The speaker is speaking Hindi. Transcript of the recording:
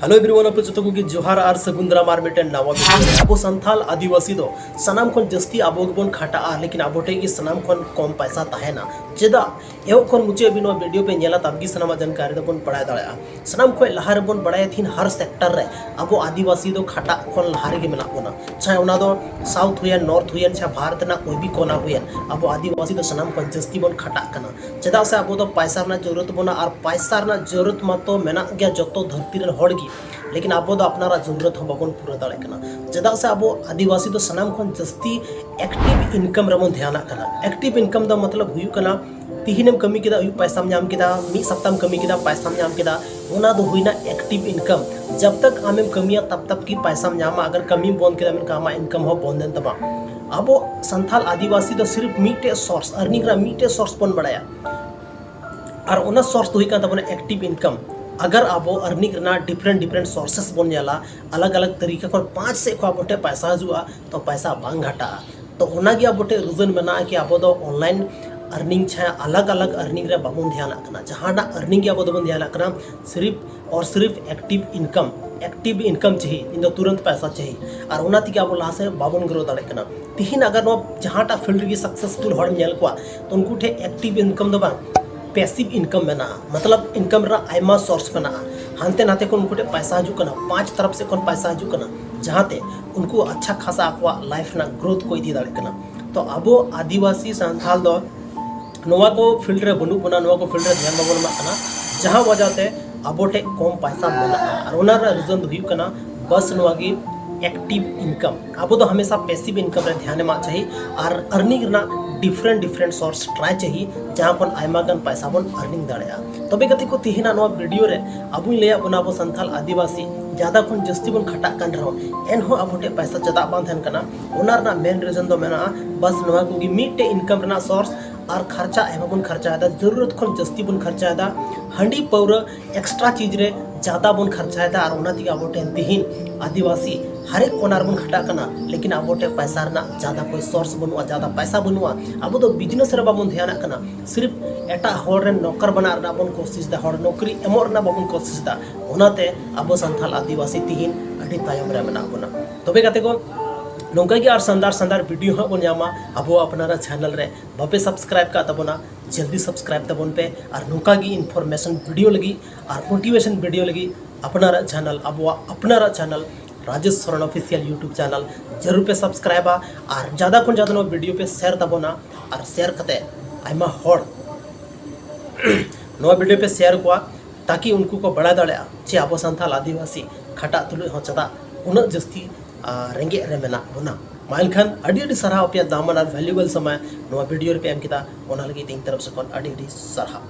हेलो एवरीवन आप जो को जोहार आर सगुंदरा मार मिटन नवा वीडियो अब संथाल आदिवासी दो सनाम खन जस्ती आबो बन खाटा लेकिन आबो टे की सनाम खन कम पैसा तहेना चेदा एव खन मुचे बिनो वीडियो पे नेला तबगी सनामा जानकारी दो बन पढ़ाय दाड़ा सनाम खय लहार बन पढ़ाय थिन हर सेक्टर रे आबो आदिवासी दो खाटा खन लहार के मेना बना चाहे उना दो साउथ हुयन नॉर्थ हुयन चाहे भारत ना कोई भी कोना हुयन आबो आदिवासी दो सनाम खन जस्ती बन खाटा कना चेदा से आबो दो पैसा ना जरूरत बना और पैसा ना जरूरत मतो मेना गया जतो धरती रे हड़ लेकिन अब अपनारा जरूरत हम बाबन पूरा दाड़े कना चेदा से अब आदिवासी तो सनाम खन जस्ती एक्टिव इनकम रमन ध्यान कना एक्टिव इनकम दा मतलब हुयु कना तिहिनेम कमी केदा हुयु पैसा नाम केदा मी सप्ताह कमी केदा पैसा नाम केदा ओना दो हुइना एक्टिव इनकम जब तक आमेम कमिया तब तक की पैसा नाम अगर कमी बंद केदा मेन कामा इनकम हो बंदन तबा अब संथाल आदिवासी तो सिर्फ मीटे सोर्स अर्निंग रा मीटे सोर्स बन बड़ाया और ओना सोर्स तो हुई का तबना एक्टिव इनकम अगर आप अर्निंग डिफरेंट सोर्सेस बन जाला अलग अलग तरीके को 5 से को बोटे पैसा हजुआ तो पैसा बांग घटा तो ओनागे बोटे रीजन बना कि अब ऑनलाइन अर्निंग छे अलग अलग अर्निंग रे बाबन ध्यान करना जहाना अर्निंग के अब ध्यान करना सिर्फ और सिर्फ एक्टिव इनकम चाहिए इन तुरंत पैसा चाहिए और ओना तिके अब ला से बाबन ग्रो दाड़े कना तिहिन अगर नो जहाटा फील्ड की सक्सेसफुल हड़ नेल को तो उनको ठे एक्टिव इनकम दो बा पैसिव इनकम मेना मतलब इनकम रा आयमा सोर्स बना हानते नाते को उनको पैसा हजू कना 5 तरफ से कौन पैसा हजू कना जहाते उनको अच्छा खासा आकवा लाइफ ना ग्रोथ को इदी दाड़े कना तो अब आदिवासी संथाल दो नोवा को फील्ड रे बनु बना नोवा को फील्ड रे ध्यान बाबन मा कना जहां वजहते अबोटे कम पैसा मेना और ओना रीजन हुई कना बस नोवा की एक्टिव इनकम अब तो हमेशा पैसिव इनकम रे ध्यान मा चाहिए और अर्निंग ना डिफरेंट सोर्स ट्राई चाहिए जहाँ को आयमागन पैसा बन अर्निंग दाड़ा तबे कते को तिहिना नवा वीडियो रे अब लैया बना अब संथाल आदिवासी ज़्यादा खन जस्ती बन खटा कन रहो एनहो अबोटे पैसा चदा बांधन कना ओना ना मेन रीजन दो मेना बस नवा को मीटे इनकम रना सोर्स और खर्चा एमा बन खर्चा जरूरत खन जस्ती बन खर्चा हंडी पौर एक्स्ट्रा चीज रे ज़्यादा बन खर्चा और ओना तिगे अबोटे तिहिन आदिवासी हर एक कोनार बन खटा कना लेकिन अबोटे पैसा रना ज़्यादा कोई सोर्स बनुआ ज़्यादा पैसा बनुआ अब तो बिजनेस रे बाबन ध्यान कना सिर्फ एटा हड़ रे नौकर बना रना बन कोशिश दा हड़ नौकरी एमो रना बाबन कोशिश दा ओनाते अब संथाल आदिवासी तिहिन अड़ी तायम रे मेना बना तबे कते को नौका की और संदार वीडियो हाँ बन जामा अब अपनारा चैनल रे बापे सब्सक्राइब का तबना जल्दी सब्सक्राइब तबन पे और नौका की इन्फॉर्मेशन वीडियो लगी और मोटिवेशन वीडियो लगी अपनारा चैनल अब अपनारा channel Rajesh Soren official YouTube channel जरूर पे सब्सक्राइबा और ज़्यादा खन ज़्यादा वीडियो पे शेयर तबना और शेयर कते आयमा हड़ नवा वीडियो पे शेयर को ताकि उनको को बड़ा दाड़ा चे अब संथाल आदिवासी खटा तुलु हो चदा उन जस्ती रेंगे रे मेना बना माइलखान अड़ी सारा पे दामन और वैल्यूएबल समय नवा वीडियो पे एम किता ओना लगी तीन तरफ से कौन अड़ी सारा।